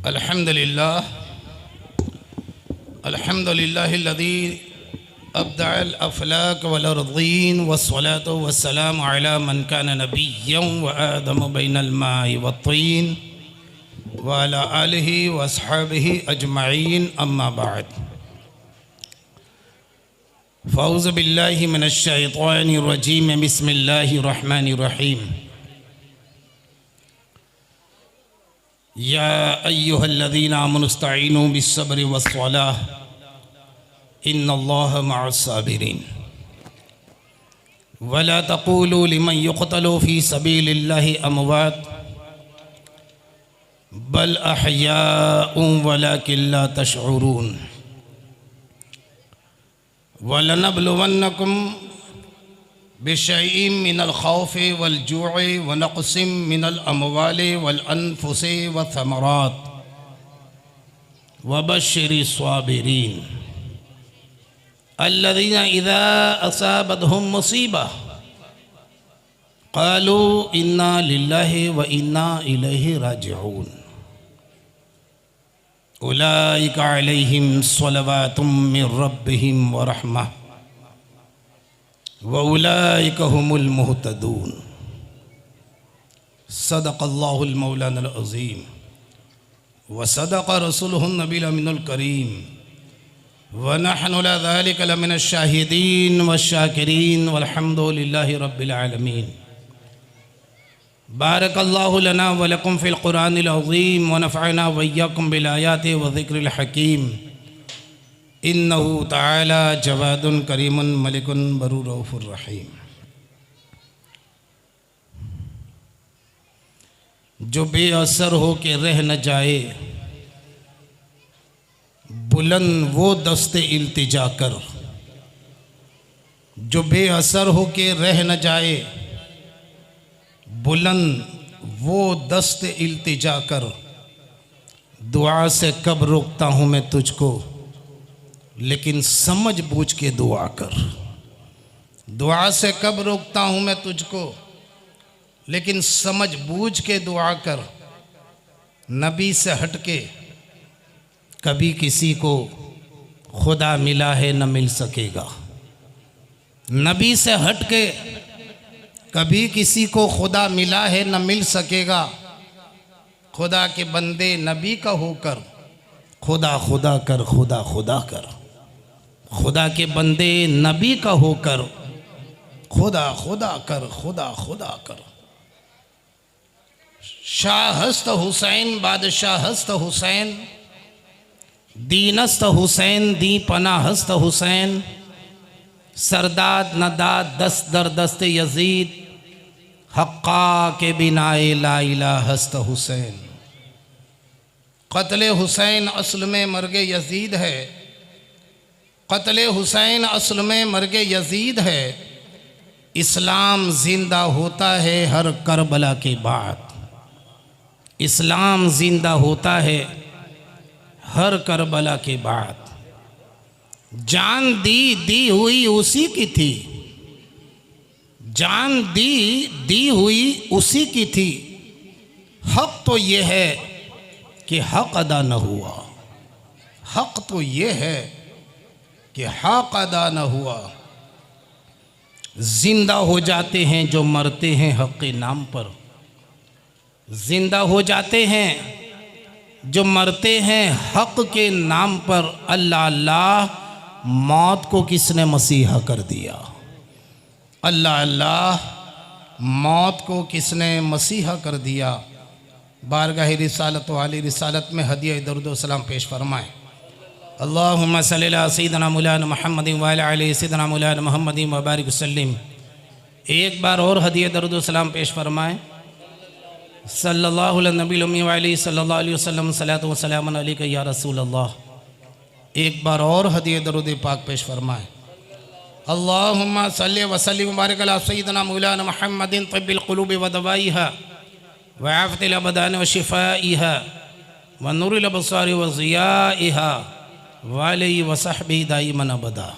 अल्हम्दुलिल्लाह अल्हम्दुलिल्लाहिल्लज़ी अब्दअल अफ़लाक वल अर्ज़ीन वस्सलातु वस्सलामु अला मन कान नबिय्यन व आदम बैनल माइ वत्तीन व अला आलिहि व अस्हाबिहि अजमईन अम्मा बाद फ़ऊज़ु बिल्लाहि मिनश शैतानिर रजीम बिस्मिल्लाहिर रहमानिर रहीम या अय्युहल्लज़ीना आमनुस्तईनु बिस्सब्रि वस्सलाह इन्नल्लाहा मअस्साबिरीन वला तक़ूलू लिमन युक़तलू फ़ी सबीलिल्लाहि अमवात बल अहयाउन वलाकिन ला तशऊरून वलनब्लुवन्नकुम बिशैइन मिनल खौफ़ि वल जू'i व नक़्सिम मिनल अमवालि वल अनफुसि व थमरात व बश्शिरि स्वाबिरीन अल्लज़ीना इज़ा असाबतहुम मुसीबह क़ालू इन्ना लिल्लाहि व इन्ना इलैहि राजिऊन उलाइका अलैहिम स्वलवातुम मिर रब्बिहिम व रहमह व उलाइका हुमुल मुहतदून सदक़ल्लाहुल मौलानाल अज़ीम व सदक़ रसूलुहुन नबील अमीनुल करीम व नहनु अला ज़ालिका लमिनश शाहिदीन व शाकिरीन वल्हम्दुलिल्लाहि रब्बिल आलमीन बारकल्लाहु लना व लकुम फ़िल क़ुरानिल अज़ीम व नफ़अना व इय्याकुम बिल आयाति व ज़िक्रिल हकीम इन्नहु तआला जवादुन करीमुन मलिकुन बरूर रऊफ़ुर रहीम। जो बेअसर हो के रह न जाए बुलंद वो दस्ते इल्तिजा कर, जो बेअसर हो के रह न जाए बुलंद वो दस्ते इल्तिजा कर। दुआ से कब रोकता हूँ मैं तुझको, लेकिन समझ बूझ के दुआ कर। दुआ से कब रोकता हूँ मैं तुझको, लेकिन समझ बूझ के दुआ कर। नबी से हट के कभी किसी को खुदा मिला है न मिल सकेगा। नबी से हट के कभी किसी को खुदा मिला है न मिल सकेगा। खुदा के बंदे नबी का होकर खुदा खुदा कर, खुदा खुदा कर। खुदा के बंदे नबी का होकर खुदा खुदा कर, खुदा खुदा कर। शाह हस्त हुसैन बादशाह हस्त हुसैन, दीनस्त हुसैन दी पना हस्त हुसैन। सरदाद नदाद दस्त दर दस्त यजीद, हक्का के बिनाए ला इलाहा हस्त हुसैन। क़त्ल हुसैन असल में मर्गे यजीद है, क़त्ल हुसैन असल में मर्गे यजीद है। इस्लाम ज़िंदा होता है हर करबला के बाद। इस्लाम ज़िंदा होता है हर करबला के बाद। जान दी हुई उसी की थी, जान दी हुई उसी की थी। हक़ तो ये है कि हक़ अदा न हुआ, हक़ तो ये है कि हक़ अदा न हुआ। जिंदा हो जाते हैं जो मरते हैं हक़ के नाम पर, जिंदा हो जाते हैं जो मरते हैं हक़ के नाम पर। अल्लाह अल्लाह मौत को किसने मसीहा कर दिया, अल्लाह अल्लाह मौत को किसने मसीहा कर दिया। बारगाह रिसालत वाली रिसालत में हदिया दरूद सलाम पेश फरमाएँ। अल्लाहुम्मा सल्लि अला सय्यिदिना मौलाना मुहम्मदिन व अला आलि सय्यिदिना मौलाना मुहम्मदिन व बारिक वसल्लिम। एक बार और हदिया दरूद सलाम पेश फरमाएँ। सल्लल्लाहु अलैहि नबी उम्मी व अलैहि सल्लल्लाहु अलैहि वसल्लम सलातु व सलामुन अलैका या रसूल अल्लाह। एक बार और हदिया दरूद पाक पेश फरमाएँ। अल्लाहुम्मा सल्लि व सल्लिम व बारिक अला सय्यिदिना मौलाना मुहम्मदिन तिब्बिल क़ुलूबि व दवाइहा व आफ़ियतिल अबदान व शिफ़ाइहा व नूरिल अबसारि व ज़ियाइहा व अलैहि व सहबिही दाइमन अबदा।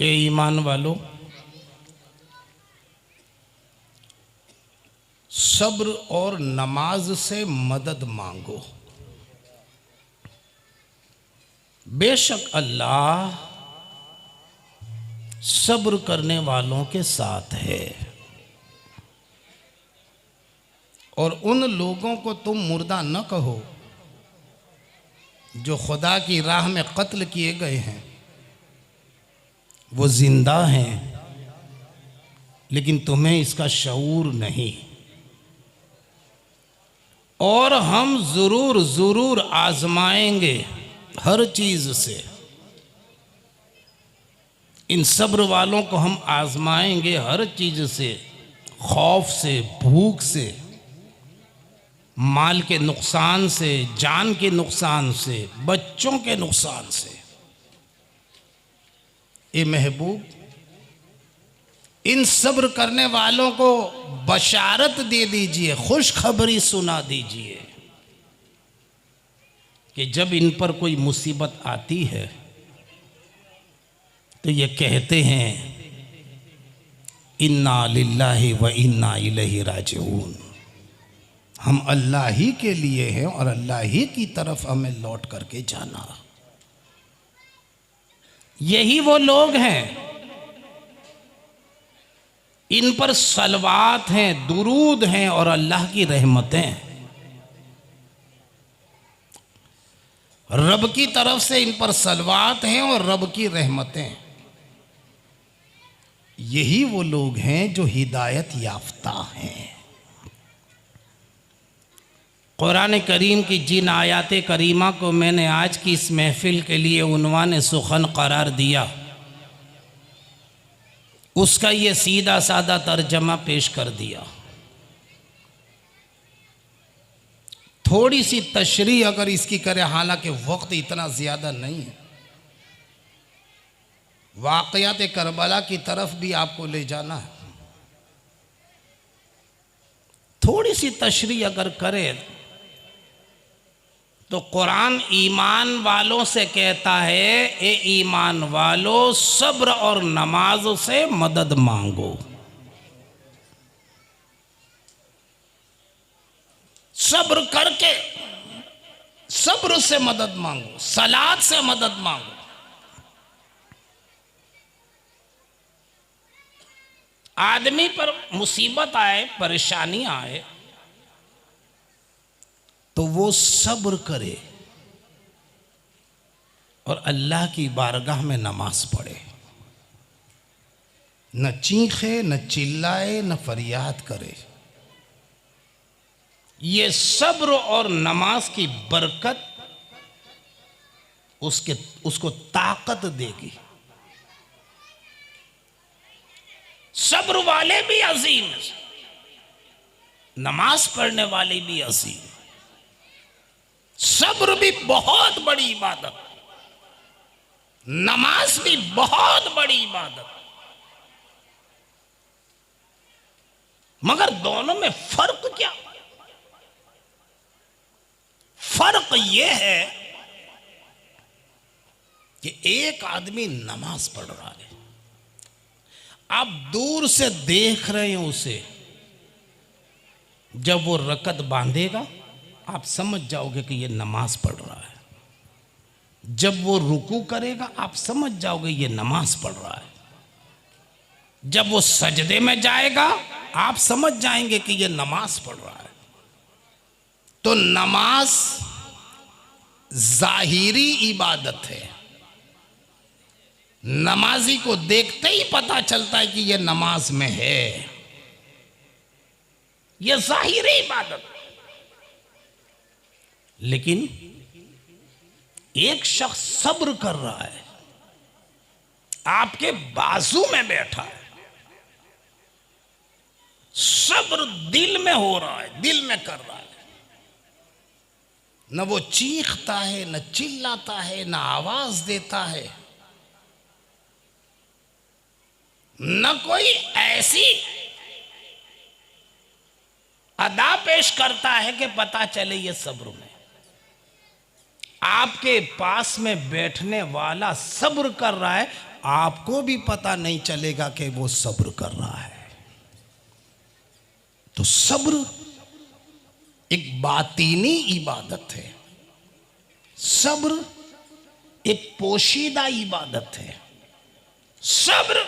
ए ईमान वालों, सब्र और नमाज से मदद मांगो। बेशक अल्लाह सब्र करने वालों के साथ है। और उन लोगों को तुम मुर्दा न कहो जो खुदा की राह में कत्ल किए गए हैं, वो जिंदा हैं लेकिन तुम्हें इसका शऊर नहीं। और हम ज़रूर ज़रूर आजमाएंगे हर चीज़ से। इन सब्र वालों को हम आजमाएंगे हर चीज़ से, खौफ से, भूख से, माल के नुकसान से, जान के नुकसान से, बच्चों के नुकसान से। ए महबूब, इन सब्र करने वालों को बशारत दे दीजिए, खुशखबरी सुना दीजिए कि जब इन पर कोई मुसीबत आती है तो ये कहते हैं इन्ना लिल्लाहि व इन्ना इलैहि राजिऊन। हम अल्लाह ही के लिए हैं और अल्लाह ही की तरफ हमें लौट करके जाना। यही वो लोग हैं, इन पर सलवात हैं, दुरूद हैं और अल्लाह की रहमतें। रब की तरफ से इन पर सलवात हैं और रब की रहमतें। यही वो लोग हैं जो हिदायत याफ्ता हैं। कुरान करीम की जिन आयात करीमा को मैंने आज की इस महफिल के लिए उन्वान सुखन करार दिया, उसका ये सीधा सादा तर्जमा पेश कर दिया। थोड़ी सी तशरीह अगर इसकी करें, हालांकि वक्त इतना ज़्यादा नहीं है, वाक़यात करबला की तरफ भी आपको ले जाना है। थोड़ी सी तशरीह अगर करें तो कुरान ईमान वालों से कहता है, ए ईमान वालों, सब्र और नमाज से मदद मांगो। सब्र करके, सब्र से मदद मांगो, सलात से मदद मांगो। आदमी पर मुसीबत आए, परेशानी आए तो वो सब्र करे और अल्लाह की बारगाह में नमाज पढ़े। न चीखे, न चिल्लाए, न फरियाद करे। ये सब्र और नमाज की बरकत उसको ताकत देगी। सब्र वाले भी अजीम, नमाज पढ़ने वाले भी अजीम। सब्र भी बहुत बड़ी इबादत, नमाज भी बहुत बड़ी इबादत, मगर दोनों में फर्क क्या? फर्क यह है कि एक आदमी नमाज पढ़ रहा है, आप दूर से देख रहे हैं उसे, जब वो रकत बांधेगा आप समझ जाओगे कि ये नमाज पढ़ रहा है। जब वो रुकू करेगा आप समझ जाओगे ये नमाज पढ़ रहा है। जब वो सजदे में जाएगा आप समझ जाएंगे कि ये नमाज पढ़ रहा है। तो नमाज जाहिरी इबादत है। नमाजी को देखते ही पता चलता है कि ये नमाज में है, ये जाहिरी इबादत। लेकिन एक शख्स सब्र कर रहा है, आपके बाजू में बैठा है, सब्र दिल में हो रहा है, दिल में कर रहा है। न वो चीखता है, न चिल्लाता है, न आवाज देता है, न कोई ऐसी अदा पेश करता है कि पता चले ये सब्र में। आपके पास में बैठने वाला सब्र कर रहा है, आपको भी पता नहीं चलेगा कि वो सब्र कर रहा है। तो सब्र एक बातीनी इबादत है, सब्र एक पोशीदा इबादत है। सब्र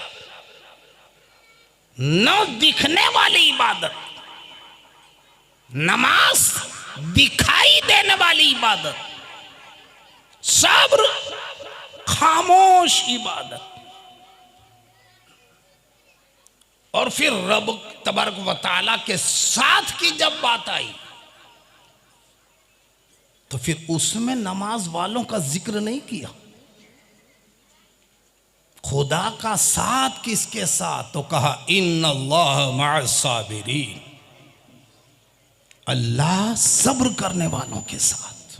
न दिखने वाली इबादत, नमाज दिखाई देने वाली इबादत, सब्र खामोश इबादत। और फिर रब तबारक व तआला के साथ की जब बात आई तो फिर उसमें नमाज वालों का जिक्र नहीं किया। खुदा का साथ किसके साथ? तो कहा इन्नल्लाह मअस साबिरीन, अल्लाह सब्र करने वालों के साथ।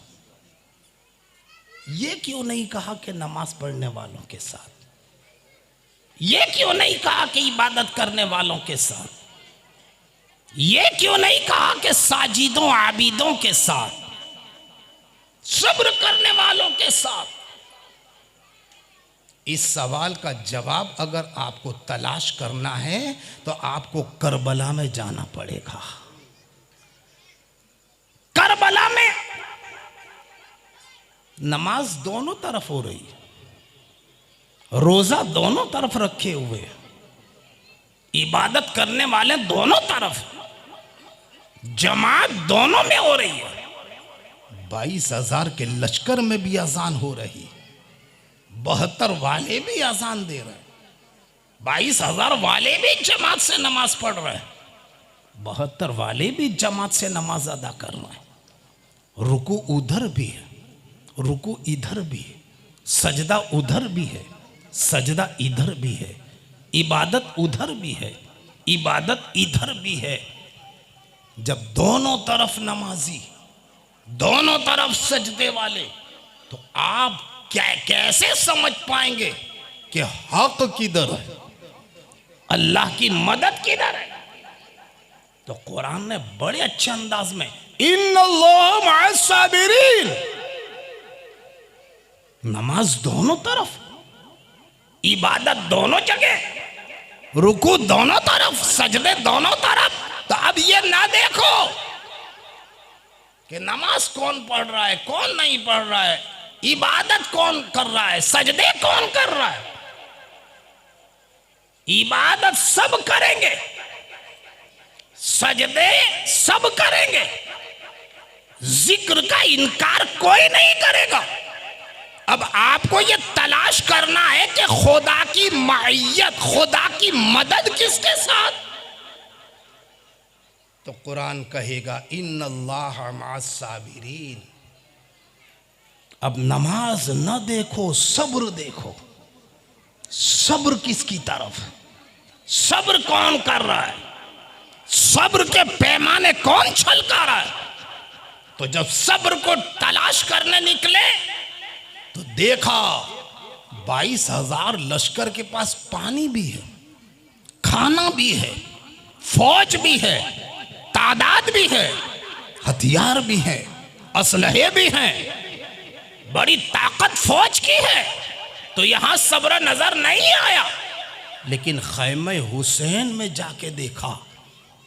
ये क्यों नहीं कहा कि नमाज पढ़ने वालों के साथ? ये क्यों नहीं कहा कि इबादत करने वालों के साथ? ये क्यों नहीं कहा कि साजिदों आबिदों के साथ, सब्र करने वालों के साथ? इस सवाल का जवाब अगर आपको तलाश करना है तो आपको करबला में जाना पड़ेगा। करबला में नमाज दोनों तरफ हो रही है, रोजा दोनों तरफ रखे हुए, इबादत करने वाले दोनों तरफ, जमात दोनों में हो रही है। 22,000 के लश्कर में भी अजान हो रही, 72 वाले भी अजान दे रहे, 22,000 वाले भी जमात से नमाज पढ़ रहे, 72 वाले भी जमात से नमाज अदा कर रहे हैं। रुकू उधर भी है, रुकू इधर भी है, सजदा उधर भी है, सजदा इधर भी है, इबादत उधर भी है, इबादत इधर भी है। जब दोनों तरफ नमाजी, दोनों तरफ सजदे वाले, तो आप कैसे समझ पाएंगे कि हक किधर है, अल्लाह की मदद किधर है? तो कुरान ने बड़े अच्छे अंदाज में इन्नल्लाह मअस साबिरीन, नमाज दोनों तरफ, इबादत दोनों जगह, रुकू दोनों तरफ, सजदे दोनों तरफ। तो अब ये ना देखो कि नमाज कौन पढ़ रहा है, कौन नहीं पढ़ रहा है, इबादत कौन कर रहा है, सजदे कौन कर रहा है। इबादत सब करेंगे, सजदे सब करेंगे, जिक्र का इनकार कोई नहीं करेगा। अब आपको ये तलाश करना है कि खुदा की मायत, खुदा की मदद किसके साथ? तो कुरान कहेगा इन्नल्लाह मअस साबिरीन। अब नमाज न देखो, सब्र देखो। सब्र किसकी तरफ? सब्र कौन कर रहा है? सब्र के पैमाने कौन छलका रहा है? तो जब सब्र को तलाश करने निकले तो देखा 22,000 लश्कर के पास पानी भी है, खाना भी है, फौज भी है, तादाद भी है, हथियार भी है, असलहे भी हैं, बड़ी ताकत फौज की है। तो यहां सब्र नजर नहीं आया। लेकिन खैमे हुसैन में जाके देखा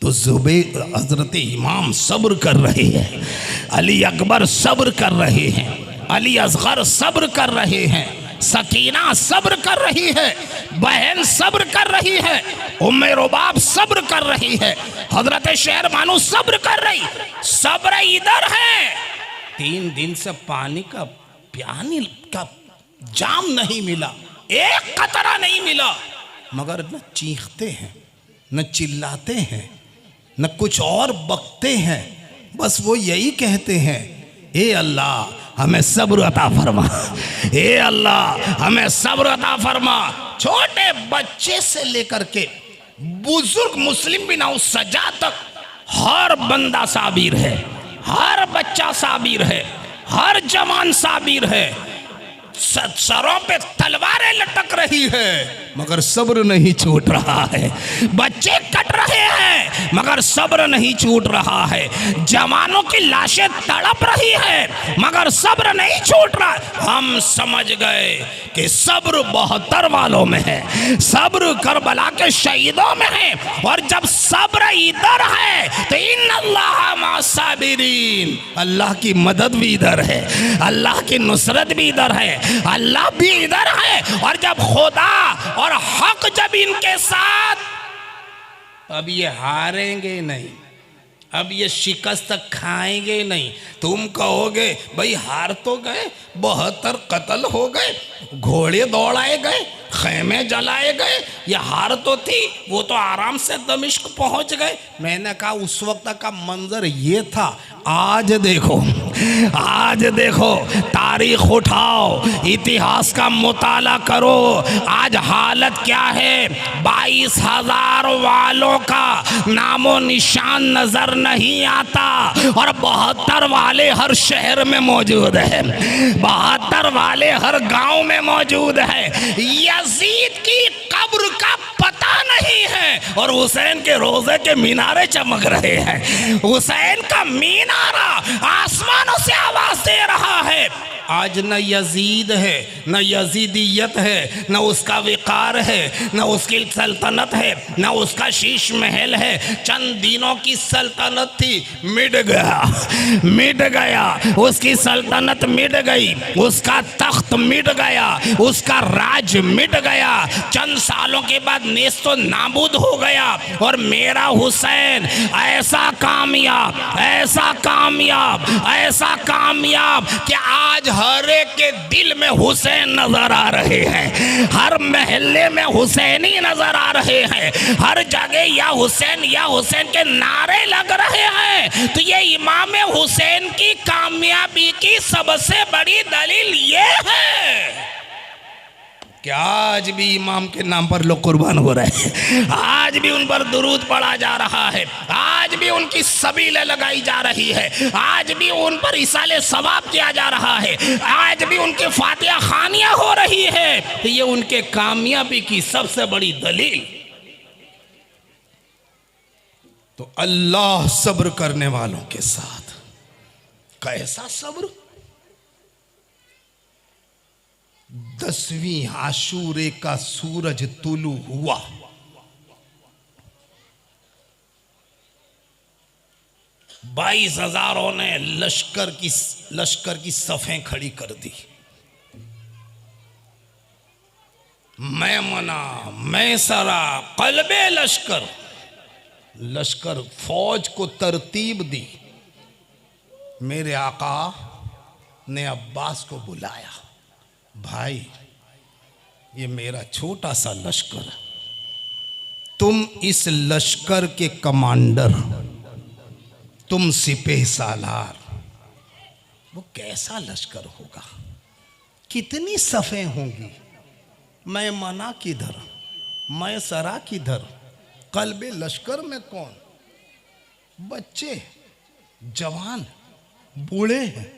तो जुबैर हजरत इमाम सब्र कर रहे हैं, अली अकबर सब्र कर रहे हैं, अली असगर सब्र कर रहे हैं, सकीना सब्र कर रही है, बहन सब्र कर रही है, उम्मे रुबाब सब्र कर रही है, हजरत शहर बानो सब्र कर रही। सब्र इधर है। 3 दिन से पानी का जाम नहीं मिला, एक कतरा नहीं मिला, मगर न चीखते हैं, न चिल्लाते हैं, न कुछ और बकते हैं, बस वो यही कहते हैं, ए अल्लाह हमें सब्र अता फरमा, ए अल्लाह हमें सब्र अता फरमा। छोटे बच्चे से लेकर के बुजुर्ग मुस्लिम बिन औस सजा तक हर बंदा साबिर है, हर बच्चा साबिर है, हर जवान साबिर है। सरों पे तलवारें लटक रही है मगर सब्र नहीं छूट रहा है। बच्चे कट रहे हैं मगर सब्र नहीं छूट रहा है। जवानों की लाशें तड़प रही है मगर सब्र नहीं छूट रहा। हम समझ गए कि सब्र 72 वालों में है, सब्र करबला के शहीदों में है। और जब सब्र इधर है तो इन्नल्लाह मास्साबिरीन, अल्लाह की मदद भी इधर है, अल्लाह की नुसरत भी इधर है, अल्लाह भी इधर है। और जब खुदा और हक जब इनके साथ, अब ये हारेंगे नहीं, अब ये शिकस्त खाएंगे नहीं। तुम कहोगे भाई हार तो गए, 72 कत्ल हो गए, घोड़े दौड़ाए गए, खेमे जलाए गए, ये हार तो थी, वो तो आराम से दमिश्क पहुंच गए। मैंने कहा उस वक्त का मंजर ये था, आज देखो, आज देखो, तारीख उठाओ, इतिहास का मुताला करो, आज हालत क्या है। 22,000 वालों का नामो निशान नजर नहीं आता और 72 वाले हर शहर में मौजूद है, 72 वाले हर गांव में मौजूद है। यजीद की कब्र का पता नहीं है और हुसैन के रोजे के मीनारे चमक रहे हैं। हुसैन का मीनारा आसमानों से आवाज दे रहा है। आज न यजीद है, न यजीदियत है, न उसका विकार है, न उसकी सल्तनत है, न उसका शीश महल है। चंद दिनों की सल्तनत थी, मिट गया, मिट गया, उसकी सल्तनत मिट गई, उसका तख्त मिट गया, उसका राज मिट गया। चंद सालों के बाद नेस्तो नाबूद हो गया। और मेरा हुसैन ऐसा कामयाब, ऐसा कामयाब, ऐसा कामयाब कि आज हर एक के दिल में हुसैन नजर आ रहे हैं, हर महल्ले में हुसैनी नजर आ रहे हैं, हर जगह या हुसैन के नारे लग रहे हैं। तो ये इमाम हुसैन की कामयाबी की सबसे बड़ी दलील ये है कि आज भी इमाम के नाम पर लोग कुर्बान हो रहे हैं, आज भी उन पर दुरूद पढ़ा जा रहा है, आज भी उनकी सबीलें लगाई जा रही है, आज भी उन पर इसाले सवाब किया जा रहा है, आज भी उनकी फातिहा खानियां हो रही है। तो ये उनके कामयाबी की सबसे बड़ी दलील। तो अल्लाह सब्र करने वालों के साथ। कैसा सब्र? 10वीं आशूरे का सूरज तुलू हुआ, 22,000 ने लश्कर की सफ़ें खड़ी कर दी। मैं मना, मैं सरा, कल्बे लश्कर, लश्कर फौज को तरतीब दी। मेरे आका ने अब्बास को बुलाया, भाई ये मेरा छोटा सा लश्कर, तुम इस लश्कर के कमांडर, तुम सिपाही सालार, वो कैसा लश्कर होगा, कितनी सफ़ें होंगी। मैं मना किधर, मैं सरा किधर, कल्बे लश्कर में कौन, बच्चे, जवान, बूढ़े हैं,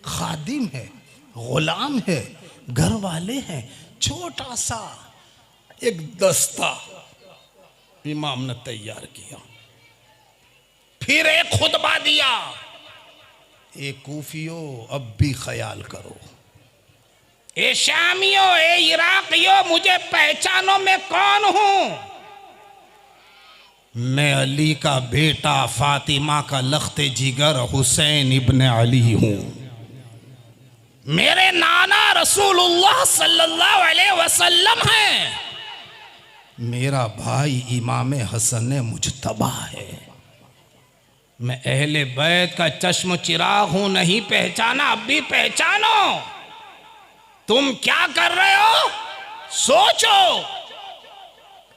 खादिम है, गुलाम है, घर वाले हैं, छोटा सा एक दस्ता इमाम ने तैयार किया। फिर एक खुतबा दिया, ए कूफियो अब भी ख्याल करो, ए शामियों, ए इराकियों, मुझे पहचानो मैं कौन हूं। मैं अली का बेटा, फातिमा का लख्ते जिगर हुसैन इब्न अली हूं। मेरे नाना रसूलुल्लाह सल्लल्लाहु अलैहि वसल्लम हैं। मेरा भाई इमाम हसन मुजतबा है। मैं अहले बैत का चश्म चिराग हूं, नहीं पहचाना, अब भी पहचानो। तुम क्या कर रहे हो, सोचो,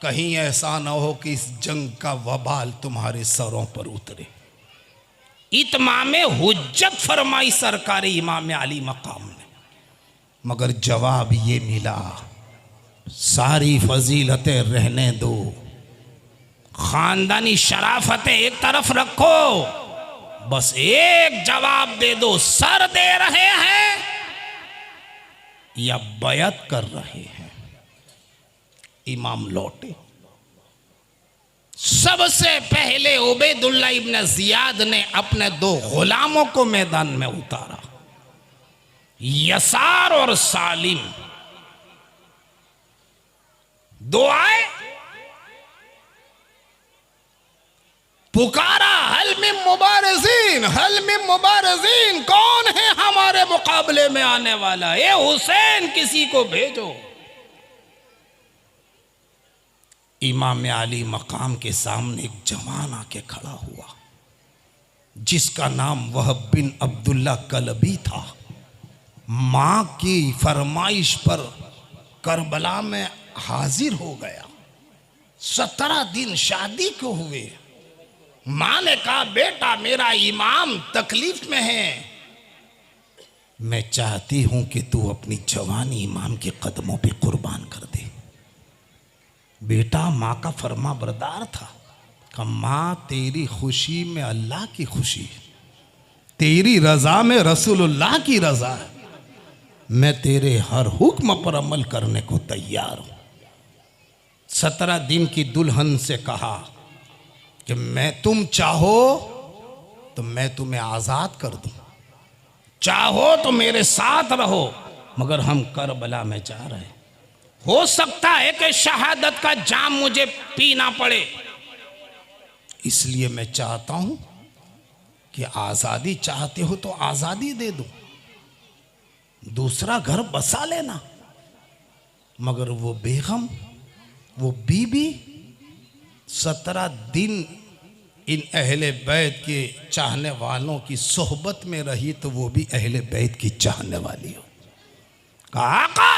कहीं ऐसा ना हो कि इस जंग का वबाल तुम्हारे सरों पर उतरे। इत्मामे हुज्जत फरमाई सरकारी इमाम अली मकाम ने, मगर जवाब ये मिला, सारी फजीलतें रहने दो, खानदानी शराफतें एक तरफ रखो, बस एक जवाब दे दो, सर दे रहे हैं या बैत कर रहे हैं। इमाम लौटे, सबसे पहले उबैदुल्लाह इब्न जियाद ने अपने 2 गुलामों को मैदान में उतारा, यसार और सालिम। 2 आए, पुकारा, हल मिन मुबारज़ीन, हल मिन मुबारज़ीन, कौन है हमारे मुकाबले में आने वाला? ए हुसैन, किसी को भेजो। इमाम अली मकाम के सामने एक जवान आके खड़ा हुआ, जिसका नाम वहब बिन अब्दुल्ला कलबी था। माँ की फरमाइश पर करबला में हाजिर हो गया। 17 दिन शादी को हुए। माँ ने कहा, बेटा मेरा इमाम तकलीफ में है, मैं चाहती हूं कि तू अपनी जवानी इमाम के कदमों पे कुर्बान कर दे। बेटा माँ का फरमा बरदार था। कहा, माँ तेरी खुशी में अल्लाह की खुशी, तेरी रजा में रसूलुल्लाह की रजा है, मैं तेरे हर हुक्म पर अमल करने को तैयार हूं। 17 दिन की दुल्हन से कहा कि तुम चाहो तो मैं तुम्हें आज़ाद कर दूं, चाहो तो मेरे साथ रहो, मगर हम करबला में जा रहे हैं, हो सकता है कि शहादत का जाम मुझे पीना पड़े, इसलिए मैं चाहता हूं कि आज़ादी चाहते हो तो आज़ादी दे दूं, दूसरा घर बसा लेना। मगर वो बेगम, वो बीबी 17 दिन इन अहले बैत के चाहने वालों की सोहबत में रही, तो वो भी अहले बैत की चाहने वाली हो। कहा, आका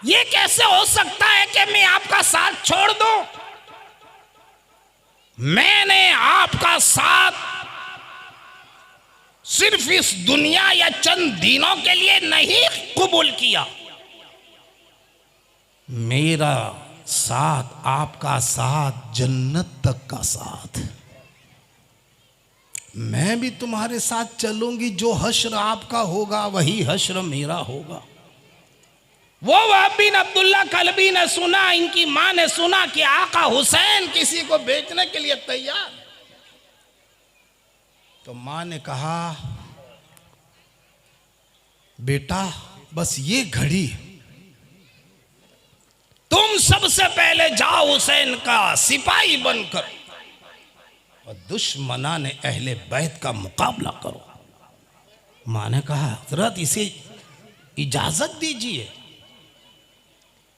ये कैसे हो सकता है कि मैं आपका साथ छोड़ दूं? मैंने आपका साथ सिर्फ इस दुनिया या चंद दिनों के लिए नहीं कबूल किया, मेरा साथ, आपका साथ जन्नत तक का साथ। मैं भी तुम्हारे साथ चलूंगी, जो हश्र आपका होगा वही हश्र मेरा होगा। वो वहब बिन अब्दुल्ला कलबी ने सुना, इनकी मां ने सुना कि आका हुसैन किसी को बेचने के लिए तैयार। तो मां ने कहा, बेटा बस ये घड़ी, तुम सबसे पहले जाओ हुसैन का सिपाही बनकर और दुश्मना ने अहले बैत का मुकाबला करो। मां ने कहा, हजरत इसे इजाजत दीजिए,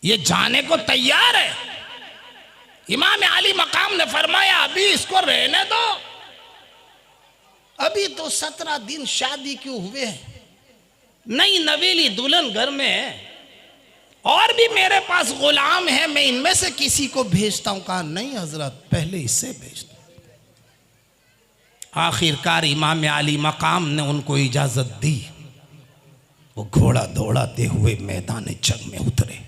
ये जाने को तैयार है। इमाम अली मकाम ने फरमाया, अभी इसको रहने दो, अभी तो 17 दिन शादी क्यों हुए हैं, नई नवेली दुल्हन घर में है, और भी मेरे पास गुलाम है, मैं इनमें से किसी को भेजता हूं। कहा, नहीं हजरत, पहले इससे भेज दो। आखिरकार इमाम अली मकाम ने उनको इजाजत दी। वो घोड़ा दौड़ाते हुए मैदान जंग में उतरे।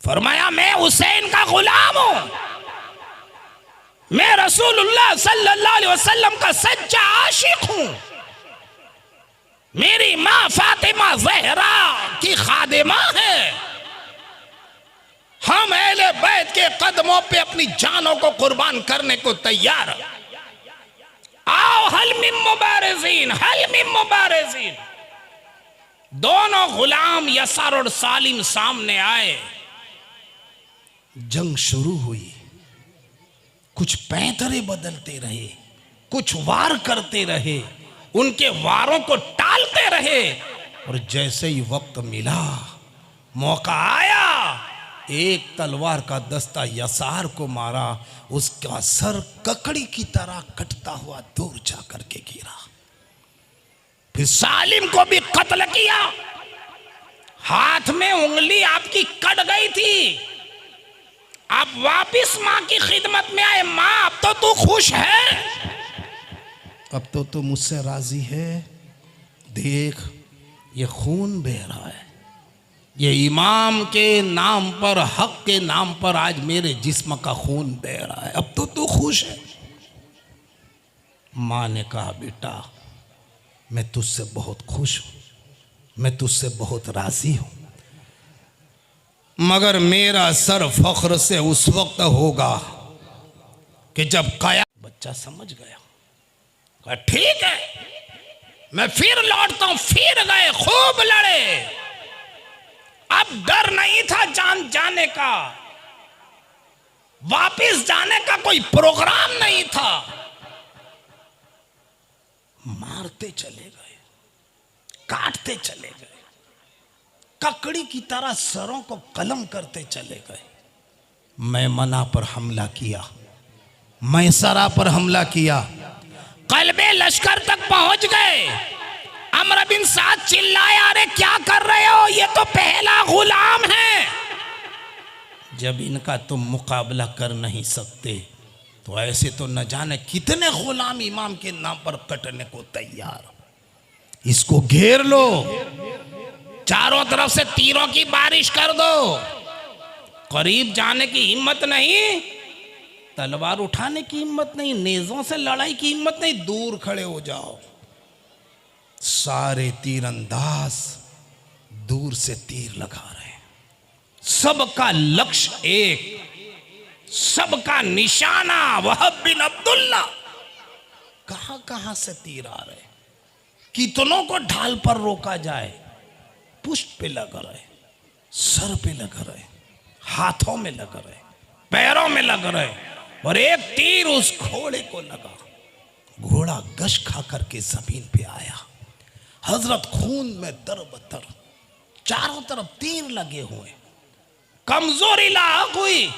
फरमाया, मैं हुसैन का गुलाम हूं, मैं रसूलुल्लाह सल्लल्लाहु अलैहि वसल्लम का सच्चा आशिक हूं, मेरी मां फातिमा ज़हरा की खादिमा है, हम अहले बैत के कदमों पे अपनी जानों को कुर्बान करने को तैयार। आओ, हल मिन मुबारज़ीन, हल मिन मुबारज़ीन। दोनों गुलाम यसार और सालिम सामने आए। जंग शुरू हुई। कुछ पैंतरे बदलते रहे, कुछ वार करते रहे, उनके वारों को टालते रहे, और जैसे ही वक्त मिला, मौका आया, एक तलवार का दस्ता यसार को मारा, उसका सर ककड़ी की तरह कटता हुआ दूर जाकर के गिरा। फिर सालिम को भी कत्ल किया, हाथ में उंगली आपकी कट गई थी, आप वापिस मां की खिदमत में आए। मां, अब तो तू खुश है, अब तो तू मुझसे राजी है। देख, ये खून बह रहा है, ये इमाम के नाम पर, हक के नाम पर आज मेरे जिस्म का खून बह रहा है, अब तो तू खुश है। मां ने कहा, बेटा मैं तुझसे बहुत खुश हूं, मैं तुझसे बहुत राजी हूं, मगर मेरा सर फख्र से उस वक्त होगा कि जब कया बच्चा समझ गया, कहा ठीक है मैं फिर लौटता हूं। फिर गए, खूब लड़े। अब डर नहीं था जान जाने का, वापिस जाने का कोई प्रोग्राम नहीं था। मारते चले गए, काटते चले गए, ककड़ी की तरह सरों को कलम करते चले गए। मैमना पर हमला किया, मैसरा पर हमला किया, कल्बे लश्कर तक पहुंच गए। अमर बिन साद चिल्लाए, अरे क्या कर रहे हो, ये तो पहला गुलाम है। जब इनका तुम मुकाबला कर नहीं सकते तो ऐसे तो न जाने कितने गुलाम इमाम के नाम पर कटने को तैयार। इसको घेर लो, चारों तरफ से तीरों की बारिश कर दो। करीब जाने की हिम्मत नहीं, तलवार उठाने की हिम्मत नहीं, नेज़ों से लड़ाई की हिम्मत नहीं, दूर खड़े हो जाओ। सारे तीरंदाज दूर से तीर लगा रहे हैं, सबका लक्ष्य एक, सबका निशाना वहब बिन अब्दुल्ला। कहां कहां से तीर आ रहे, कितनों को ढाल पर रोका जाए। पुष्ट पे लग रहे, सर पे लग रहे, हाथों में लग रहे, पैरों में लग रहे, और एक तीर उस घोड़े को लगा। घोड़ा गश खा करके जमीन पे आया। हजरत खून में दरबदर, चारों तरफ तीर लगे हुए, कमजोरी लाक हुई।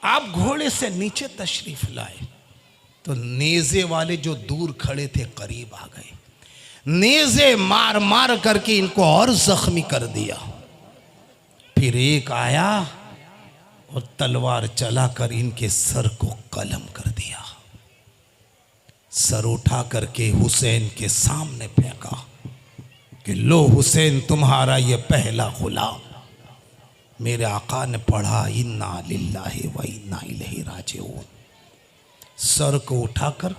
आप घोड़े से नीचे तशरीफ लाए तो नेज़े वाले जो दूर खड़े थे करीब आ गए, नेज़े मार मार करके इनको और जख्मी कर दिया। फिर एक आया और तलवार चलाकर इनके सर को कलम कर दिया। सर उठा करके हुसैन के सामने फेंका कि लो हुसैन, तुम्हारा ये पहला गुलाम। मेरे आका ने पढ़ा इन्ना लिल्लाहि व इन्ना इलैहि राजिऊन। सर को उठाकर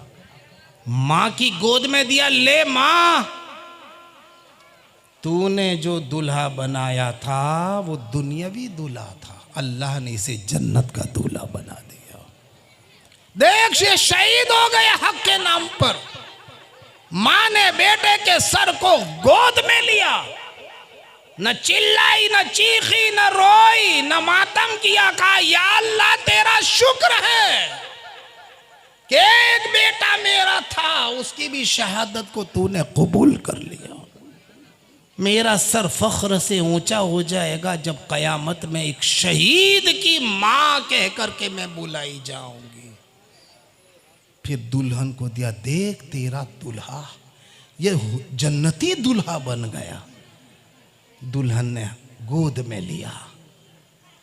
मां की गोद में दिया। ले मां, तूने जो दूल्हा बनाया था वो दुनियावी दूल्हा था, अल्लाह ने इसे जन्नत का दूल्हा बना दिया। देख, ये शहीद हो गए हक के नाम पर। मां ने बेटे के सर को गोद में लिया, न चिल्लाई, न चीखी, न रोई, न मातम किया। कहा या अल्लाह तेरा शुक्र है कि एक बेटा मेरा था, उसकी भी शहादत को तूने कबूल कर लिया। मेरा सर फख्र से ऊंचा हो जाएगा जब कयामत में एक शहीद की मां कह करके मैं बुलाई जाऊंगी। फिर दुल्हन को दिया, देख तेरा दुल्हा ये जन्नती दुल्हा बन गया। दुल्हन ने गोद में लिया,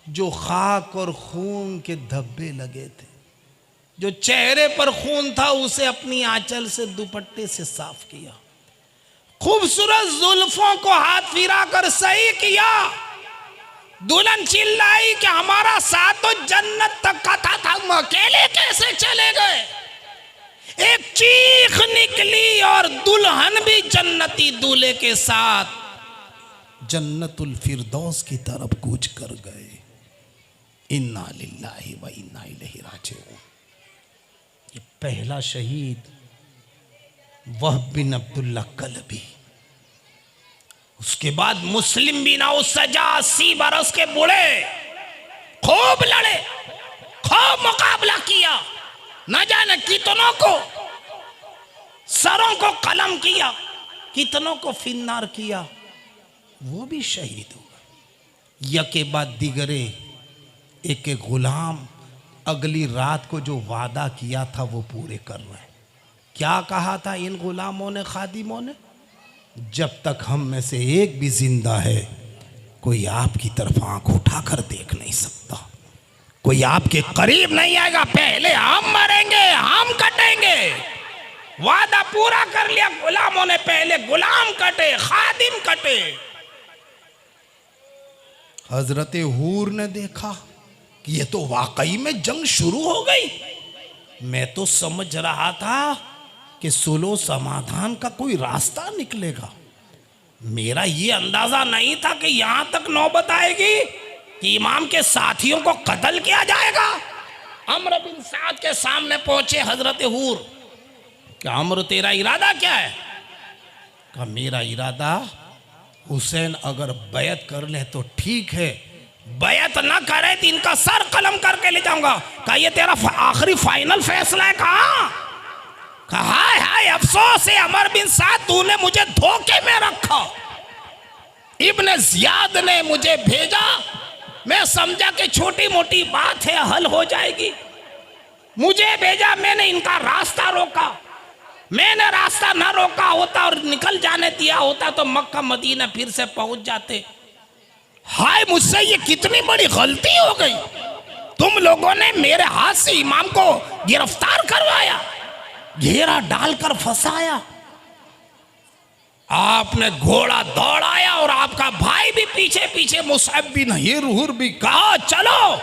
जो खाक और खून के धब्बे लगे थे, जो चेहरे पर खून था, उसे अपनी आंचल से दुपट्टे से साफ किया। खूबसूरत जुल्फों को हाथ फिरा कर सही किया। दुल्हन चिल्लाई कि हमारा साथ तो जन्नत तक का था, हम अकेले कैसे चले गए। एक चीख निकली और दुल्हन भी जन्नती दूल्हे के साथ जन्नतुल फिरदौस की तरफ कूच कर गए। इन्ना लिल्लाहि व इन्ना इलैहि राजिऊन। ये पहला शहीद वहब बिन अब्दुल्ला कलबी। उसके बाद मुस्लिम बिन औसजा 80 बरस के बूढ़े, खूब लड़े, खूब मुकाबला किया, न जाने कितनों को सरों को कलम किया, कितनों को फिन्नार किया, वो भी शहीद हो गए। यके बाद दिगरे एक एक गुलाम अगली रात को जो वादा किया था वो पूरे कर रहे हैं। क्या कहा था इन गुलामों ने, खादिमों ने, जब तक हम में से एक भी जिंदा है कोई आपकी तरफ आंख उठाकर देख नहीं सकता, कोई आपके करीब नहीं आएगा, पहले हम मरेंगे, हम कटेंगे। वादा पूरा कर लिया गुलामों ने, पहले गुलाम कटे, खादिम कटे। हजरत हूर ने देखा कि ये तो वाकई में जंग शुरू हो गई। मैं तो समझ रहा था कि सुलह समाधान का कोई रास्ता निकलेगा। मेरा ये अंदाजा नहीं था कि यहां तक नौबत आएगी कि इमाम के साथियों को कत्ल किया जाएगा। अम्र बिन साद के सामने पहुंचे हजरत हूर। क्या अम्र तेरा इरादा क्या है? कहा मेरा इरादा हुसैन अगर बैत कर ले तो ठीक है, बैत ना करे तो इनका सर कलम करके ले जाऊंगा। कहा ये तेरा आखिरी फाइनल फैसला है? कहा हाय हाय अफसोस है अमर बिन साद, तूने मुझे धोखे में रखा। इब्न जियाद ने मुझे भेजा, मैं समझा कि छोटी मोटी बात है हल हो जाएगी, मुझे भेजा, मैंने इनका रास्ता रोका। मैंने रास्ता ना रोका होता और निकल जाने दिया होता तो मक्का मदीना फिर से पहुंच जाते। हाय मुझसे ये कितनी बड़ी गलती हो गई, तुम लोगों ने मेरे हाथ से इमाम को गिरफ्तार करवाया, घेरा डालकर फंसाया, आपने घोड़ा दौड़ाया और आपका भाई भी पीछे पीछे मुसअब बिन हुर भी कहा चलो।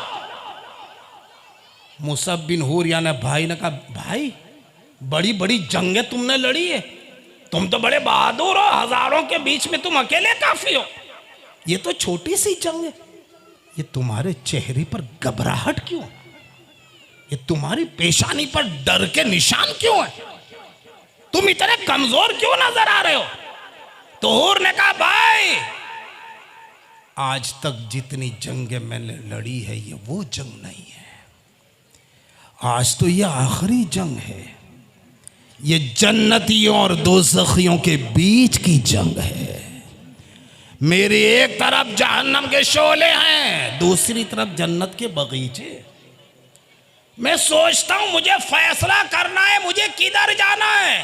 मुसअब बिन हुर यानी भाई ने कहा भाई बड़ी बड़ी जंगें तुमने लड़ी है, तुम तो बड़े बहादुर हो, हजारों के बीच में तुम अकेले काफी हो, ये तो छोटी सी जंग है, ये तुम्हारे चेहरे पर घबराहट क्यों, ये तुम्हारी पेशानी पर डर के निशान क्यों है, तुम इतने कमजोर क्यों नजर आ रहे हो? तो हूर ने कहा भाई आज तक जितनी जंगें मैंने लड़ी है ये वो जंग नहीं है, आज तो ये आखिरी जंग है, ये जन्नतियों और दोज़खियों के बीच की जंग है। मेरी एक तरफ जहन्नम के शोले हैं, दूसरी तरफ जन्नत के बगीचे। मैं सोचता हूं मुझे फैसला करना है, मुझे किधर जाना है।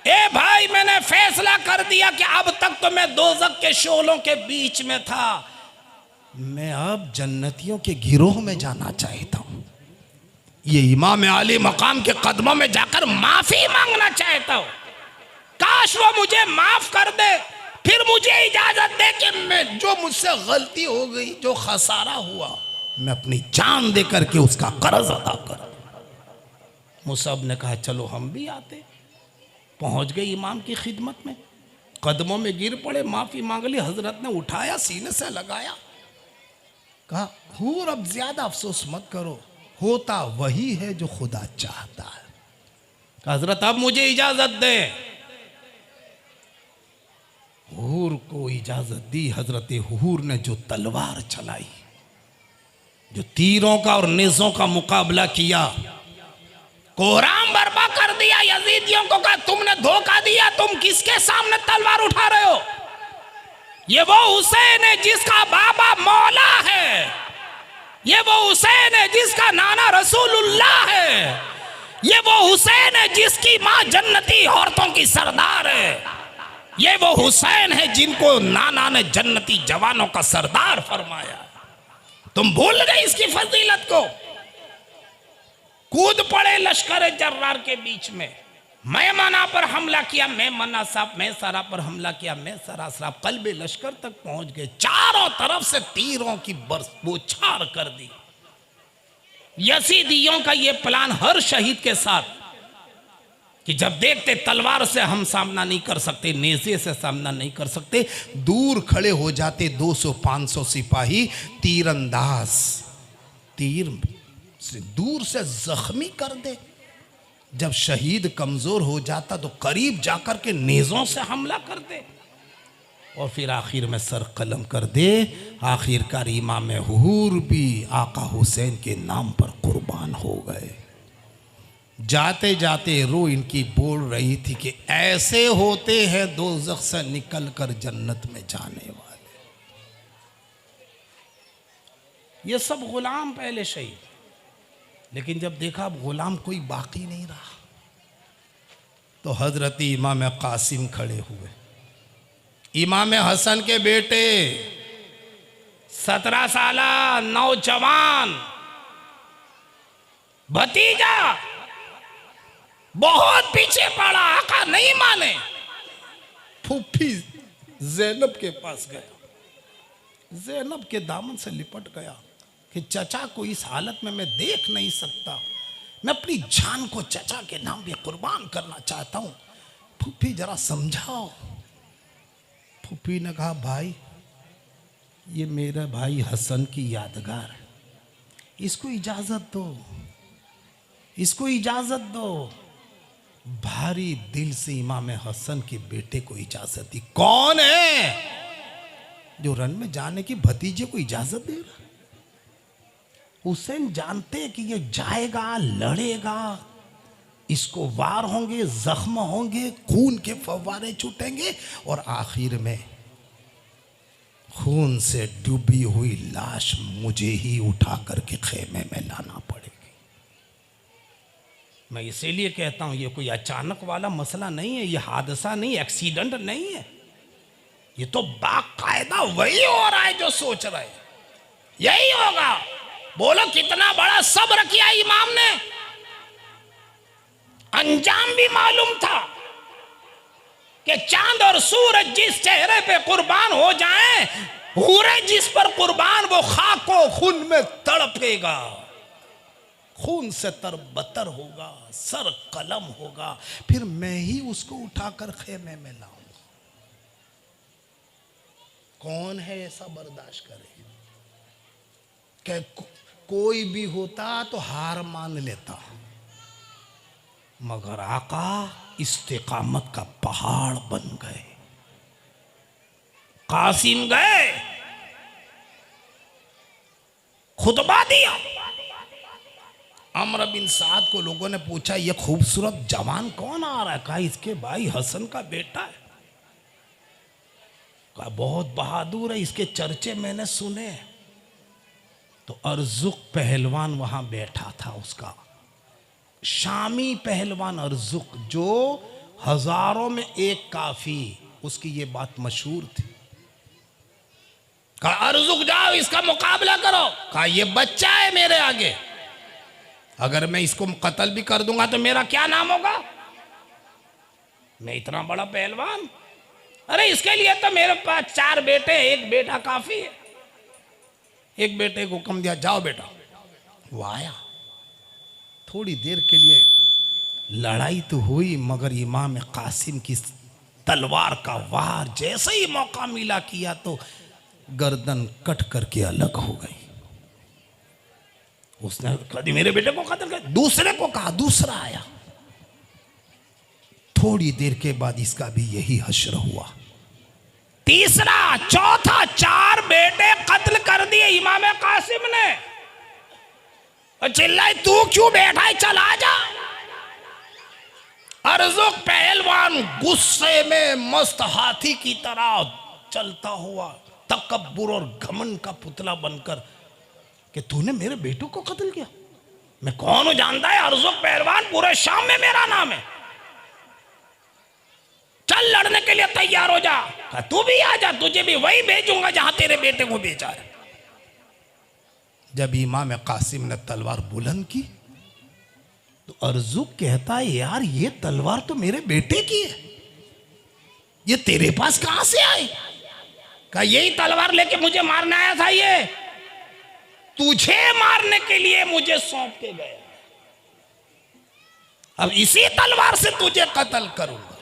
ए भाई मैंने फैसला कर दिया कि अब तक तो मैं दोज़ख के शोलों के बीच में था, मैं अब जन्नतियों के गिरोह में जाना चाहता हूं, ये इमाम आली मकाम के कदमों में जाकर माफी मांगना चाहता हूं, काश वो मुझे माफ कर दे, फिर मुझे इजाजत दे कि मैं जो मुझसे गलती हो गई, जो खसारा हुआ, मैं अपनी जान दे करके उसका कर्ज अदा कर। मुसअब ने कहा चलो हम भी आते। पहुंच गए इमाम की खिदमत में, कदमों में गिर पड़े, माफी मांग ली। हजरत ने उठाया, सीने से लगाया, कहा हूर अब ज्यादा अफसोस मत करो, होता वही है जो खुदा चाहता है। हजरत अब मुझे इजाजत दे। हूर को इजाजत दी। हजरत हूर ने जो तलवार चलाई, जो तीरों का और नेज़ों का मुकाबला किया, कोहराम बर्पा कर दिया। यजीदियों को कहा तुमने धोखा दिया, तुम किसके सामने तलवार उठा रहे हो? ये वो हुसैन है जिसका बाबा मौला है, ये वो हुसैन है जिसका नाना रसूलुल्लाह है, ये वो हुसैन है जिसकी मां जन्नती औरतों की सरदार है, ये वो हुसैन है जिनको नाना ने जन्नती जवानों का सरदार फरमाया। तुम भूल गए इसकी फजीलत को? कूद पड़े लश्कर जर्रार के बीच में, मैमना पर हमला किया, मैमना साहब मैसरा पर हमला किया, मैसरा साहब कल्बे लश्कर तक पहुंच गए, चारों तरफ से तीरों की बौछार कर दी। यजीदियों का यह प्लान हर शहीद के साथ कि जब देखते तलवार से हम सामना नहीं कर सकते, नेज़े से सामना नहीं कर सकते, दूर खड़े हो जाते 200-500 सिपाही तीरंदाज, तीर से दूर से जख्मी कर दे। जब शहीद कमजोर हो जाता तो करीब जाकर के नेज़ों से हमला कर दे और फिर आखिर में सर कलम कर दे। आखिरकार इमाम हूर भी आका हुसैन के नाम पर कुर्बान हो गए। जाते जाते रूह इनकी बोल रही थी कि ऐसे होते हैं दोज़ख से निकल कर जन्नत में जाने वाले। ये सब गुलाम पहले शहीद, लेकिन जब देखा अब गुलाम कोई बाकी नहीं रहा तो हजरत इमाम कासिम खड़े हुए। इमाम हसन के बेटे 17 साला नौजवान भतीजा बहुत पीछे पड़ा, आका नहीं माने, फूफी ज़ैनब के पास गया, ज़ैनब के दामन से लिपट गया कि चचा को इस हालत में मैं देख नहीं सकता, मैं अपनी जान को चचा के नाम पे कुर्बान करना चाहता हूं, फूफी जरा समझाओ। फूफी ने कहा भाई ये मेरा भाई हसन की यादगार है, इसको इजाजत दो, इसको इजाजत दो। भारी दिल से इमाम हसन के बेटे को इजाजत दी। कौन है जो रन में जाने की भतीजे को इजाजत दे रहा? हुसैन जानते हैं कि ये जाएगा, लड़ेगा, इसको वार होंगे, जख्म होंगे, खून के फव्वारे छूटेंगे और आखिर में खून से डूबी हुई लाश मुझे ही उठा करके खेमे में लाना पड़ेगी। मैं इसीलिए कहता हूं ये कोई अचानक वाला मसला नहीं है, ये हादसा नहीं, एक्सीडेंट नहीं है, ये तो बाकायदा वही हो रहा है जो सोच रहे, यही होगा। बोलो कितना बड़ा सब्र किया इमाम ने। अंजाम भी मालूम था कि चांद और सूरज जिस चेहरे पे कुर्बान हो जाएं, हूरे जिस पर कुर्बान, वो खाक को खून में तड़पेगा, खून से तरबतर होगा, सर कलम होगा, फिर मैं ही उसको उठाकर खेमे में लाऊंगा। कौन है ऐसा बर्दाश्त करे? कि कोई भी होता तो हार मान लेता, मगर आका इस्तिकामत का पहाड़ बन गए। कासिम गए, खुतबा दिया। अमर बिन साद को लोगों ने पूछा ये खूबसूरत जवान कौन आ रहा है? कहा इसके भाई हसन का बेटा है। कहा बहुत बहादुर है, इसके चर्चे मैंने सुने। तो अर्जुक पहलवान वहां बैठा था, उसका शामी पहलवान अर्जुक, जो हजारों में एक काफी, उसकी ये बात मशहूर थी। कहा अर्जुक जाओ इसका मुकाबला करो। कहा ये बच्चा है मेरे आगे, अगर मैं इसको कत्ल भी कर दूंगा तो मेरा क्या नाम होगा? मैं इतना बड़ा पहलवान? अरे इसके लिए तो मेरे पास 4 बेटे, एक बेटा काफी है। एक बेटे को हुक्म दिया जाओ बेटा। वो आया, थोड़ी देर के लिए लड़ाई तो हुई, मगर इमाम कासिम की तलवार का वार जैसे ही मौका मिला किया तो गर्दन कट करके अलग हो गई। उसने कभी मेरे बेटे को कत्ल कर, दूसरे को कहा, दूसरा आया। थोड़ी देर के बाद इसका भी यही हश्र हुआ। तीसरा, चौथा, 4 बेटे कत्ल कर दिए इमाम कासिम ने। और चिल्लाए तू क्यों बैठा है, चला जा। अर्जुक पहलवान गुस्से में मस्त हाथी की तरह चलता हुआ, तकब्बुर और घमंड का पुतला बनकर, कि तूने मेरे बेटों को कत्ल किया? मैं कौन हूं जानता है? अर्जुक पहलवान, पूरे शाम में मेरा नाम है। चल लड़ने के लिए तैयार हो जा। तू भी आ जा, तुझे भी वही भेजूंगा जहां तेरे बेटे को भेजा है। जब इमाम कासिम ने तलवार बुलंद की तो अर्जुक कहता है यार ये तलवार तो मेरे बेटे की है, ये तेरे पास कहां से आई? कहा यही तलवार लेके मुझे मारने आया था, ये तुझे मारने के लिए मुझे सौंप के गया। अब इसी तलवार से तुझे कत्ल करूंगा।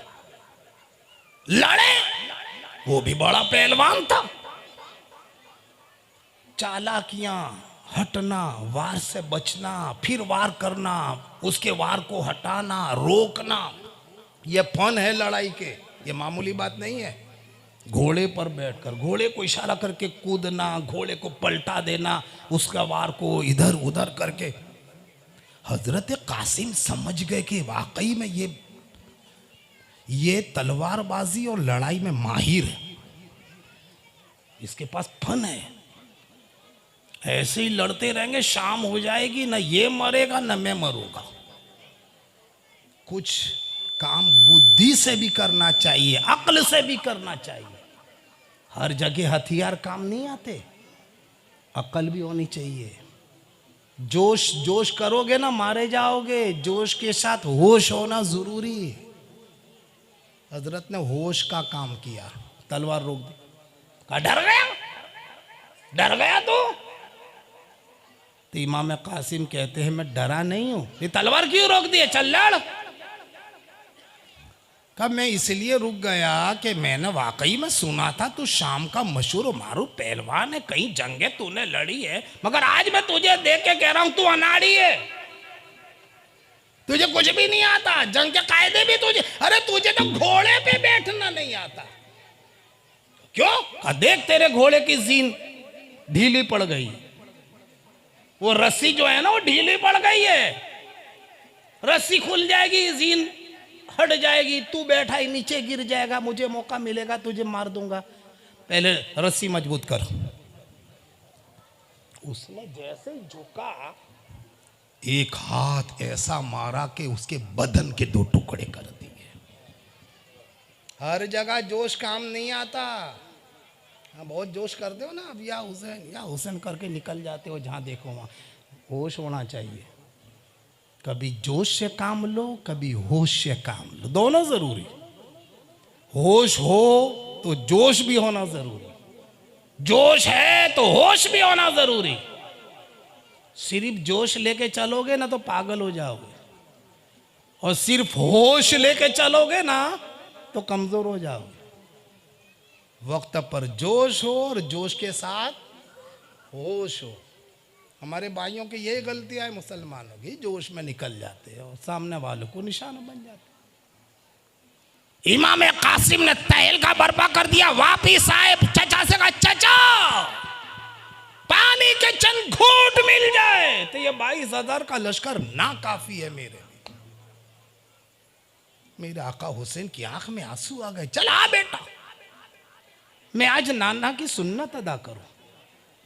लड़े, वो भी बड़ा पहलवान था। चालाकियां, हटना, वार से बचना, फिर वार करना, उसके वार को हटाना, रोकना, ये फन है लड़ाई के, ये मामूली बात नहीं है। घोड़े पर बैठकर घोड़े को इशारा करके कूदना, घोड़े को पलटा देना, उसका वार को इधर उधर करके। हजरत कासिम समझ गए कि वाकई में ये तलवारबाजी और लड़ाई में माहिर है, इसके पास फन है। ऐसे ही लड़ते रहेंगे, शाम हो जाएगी, ना ये मरेगा ना मैं मरूंगा। कुछ काम बुद्धि से भी करना चाहिए, अक्ल से भी करना चाहिए। हर जगह हथियार काम नहीं आते, अक्ल भी होनी चाहिए। जोश जोश करोगे ना मारे जाओगे, जोश के साथ होश होना जरूरी है। हजरत ने होश का काम किया, तलवार रोक दी। कहा डर गया, डर गया तू? तो इमाम कासिम कहते हैं मैं डरा नहीं हूं, ये तलवार क्यों रोक दी? चल लड़। कब मैं इसलिए रुक गया कि मैंने वाकई में सुना था तू शाम का मशहूर मारूफ पहलवान है, कई जंगे तूने लड़ी है, मगर आज मैं तुझे देख के कह रहा हूं तू अनाड़ी है। तुझे कुछ भी नहीं आता, जंग के कायदे भी तुझे, अरे तुझे तो घोड़े पे बैठना नहीं आता। क्यों? देख तेरे घोड़े की जीन ढीली पड़ गई, वो रस्सी जो है ना वो ढीली पड़ गई है, रस्सी खुल जाएगी, जीन हट जाएगी, तू बैठा ही नीचे गिर जाएगा, मुझे मौका मिलेगा तुझे मार दूंगा, पहले रस्सी मजबूत कर। उसने जैसे ही झुका, एक हाथ ऐसा मारा कि उसके बदन के 2 टुकड़े कर दिए। हर जगह जोश काम नहीं आता। हाँ, बहुत जोश करते हो ना, अब या हुसैन करके निकल जाते हो जहाँ देखो वहाँ। होश होना चाहिए, कभी जोश से काम लो, कभी होश से काम लो, दोनों जरूरी। होश हो तो जोश भी होना जरूरी, जोश है तो होश भी होना जरूरी। सिर्फ जोश लेके चलोगे ना तो पागल हो जाओगे, और सिर्फ होश लेके चलोगे ना तो कमजोर हो जाओगे। वक्त पर जोश हो और जोश के साथ होश हो। हमारे भाइयों की यही गलतियां है मुसलमानों की, जोश में निकल जाते हैं और सामने वालों को निशाना बन जाते। इमाम कासिम ने तहल का बर्पा कर दिया, वापिस आए, चचा से कहा चचा पानी के चंद घूंट मिल जाए तो ये 22,000 का लश्कर ना काफी है मेरे लिए। मेरे आका हुसैन की आंख में आंसू आ गए। चला बेटा, मैं आज नाना की सुन्नत अदा करूं।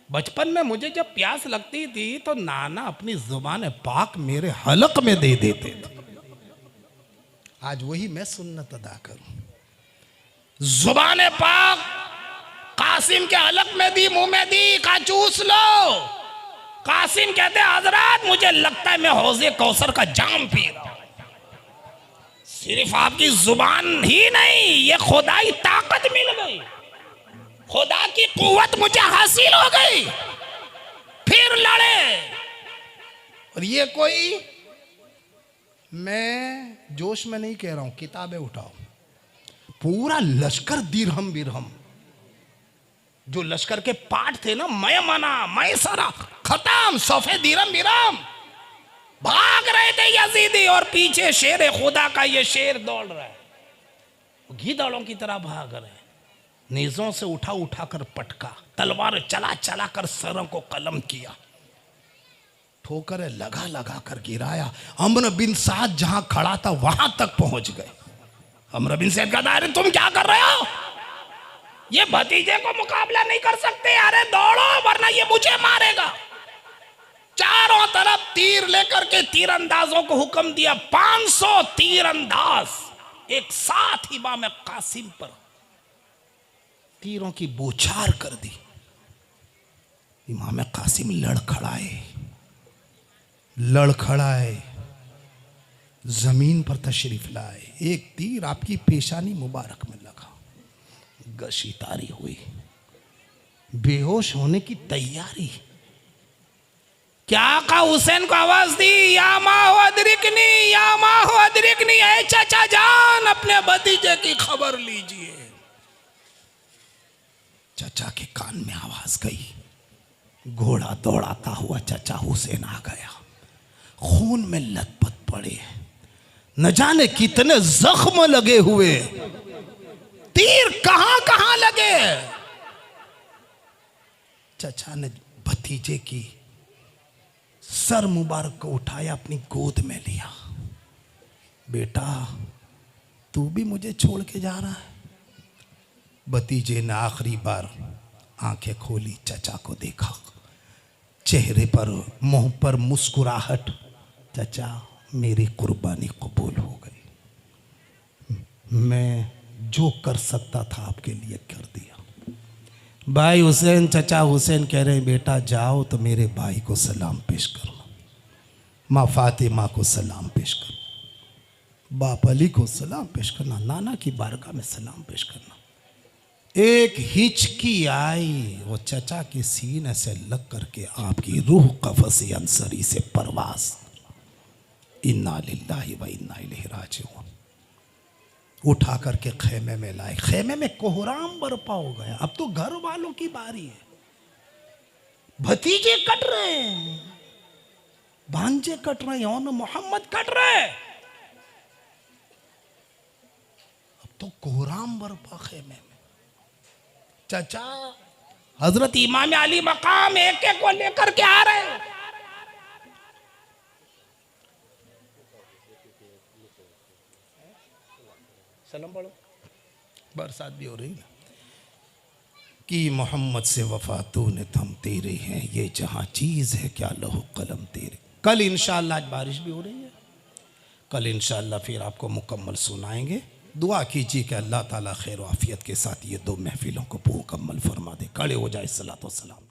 बचपन में मुझे जब प्यास लगती थी तो नाना अपनी जुबान पाक मेरे हलक में दे देते थे, आज वही मैं सुन्नत अदा करूं। जुबान पाक कासिम के हलक में दी, मुंह में दी, का चूस लो। कासिम कहते हजरत मुझे लगता है मैं हौजे कौसर का जाम पी रहा हूं। सिर्फ आपकी जुबान ही नहीं, ये खुदाई ताकत मिल गई, खुदा की कुव्वत मुझे हासिल हो गई, फिर लड़े। और ये कोई, मैं जोश में नहीं कह रहा हूं, किताबें उठाओ, पूरा लश्कर दिरहम बिरहम, जो लश्कर के पाठ थे ना, मयमना मैसरा खत्म, सफे दिरहम बिरहम, भाग रहे थे यजीदी और पीछे शेर खुदा का ये शेर दौड़ रहा है, गीदड़ों की तरह भाग रहे हैं। नेज़ों से उठा उठा कर पटका, तलवार चला चला कर सरों को कलम किया, ठोकरें लगा लगा कर गिराया। अम्र बिन साद जहां खड़ा था वहां तक पहुंच गए। अम्र बिन साद का दायरे, तुम क्या कर रहे हो? ये भतीजे को मुकाबला नहीं कर सकते, अरे दौड़ो वरना ये मुझे मारेगा। चारों तरफ तीर लेकर के तीरंदाजों को हुक्म दिया, 500 तीरंदाज एक साथ इमाम कासिम पर तीरों की बौछार कर दी। इमाम कासिम लड़खड़ाए, जमीन पर तशरीफ लाए। एक तीर आपकी पेशानी मुबारक में लगा, गशी तारी हुई, बेहोश होने की तैयारी। क्या आका हुसैन को आवाज दी, या माहो अदरिकनी, या माहो अदरिकनी, ऐ चाचा जान अपने भतीजे की खबर लीजिए। चाचा के कान में आवाज गई, घोड़ा दौड़ाता हुआ चाचा हुसैन आ गया, खून में लथपथ पड़े, न जाने कितने जख्म लगे हुए, तीर कहां कहां लगे। चाचा ने भतीजे की सर मुबारक को उठाया, अपनी गोद में लिया। बेटा तू भी मुझे छोड़ के जा रहा है? भतीजे ने आखिरी बार आंखें खोली, चचा को देखा, चेहरे पर मुंह पर मुस्कुराहट। चचा मेरी कुर्बानी कबूल हो गई, मैं जो कर सकता था आपके लिए कर दिया। भाई हुसैन, चचा हुसैन कह रहे हैं बेटा जाओ तो मेरे भाई को सलाम पेश करना, माँ फातिमा को सलाम पेश करना, बाप अली को सलाम पेश करना, नाना की बारगाह में सलाम पेश करना। एक हिचकी आई, वो चचा के सीने से लग करके आपकी रूह कफ़स अंसरी से परवास। इन्ना लिल्लाहि व इन्ना इलैहि राजिऊन। उठा करके खेमे में लाए, खेमे में कोहराम बरपा हो गया। अब तो घर वालों की बारी है, भतीजे कट रहे हैं, भांजे कट रहे हैं ना, मोहम्मद कट रहे। अब तो कोहराम बरपा खेमे में। चाचा हजरत इमाम अली मकाम एक एक को लेकर के आ रहे हैं। सलाम पढ़ो, बरसात भी हो रही है कि मोहम्मद से वफा तूने थम तेरे हैं, ये जहां चीज है क्या लहू कलम तेरे। कल इंशाअल्लाह, आज बारिश भी हो रही है, कल इंशाअल्लाह फिर आपको मुकम्मल सुनाएंगे। दुआ कीजिए कि अल्लाह ताला खैर आफियत के साथ ये 2 महफिलों को मुकम्मल फरमा दे। खड़े हो जाए, सलातो सलाम।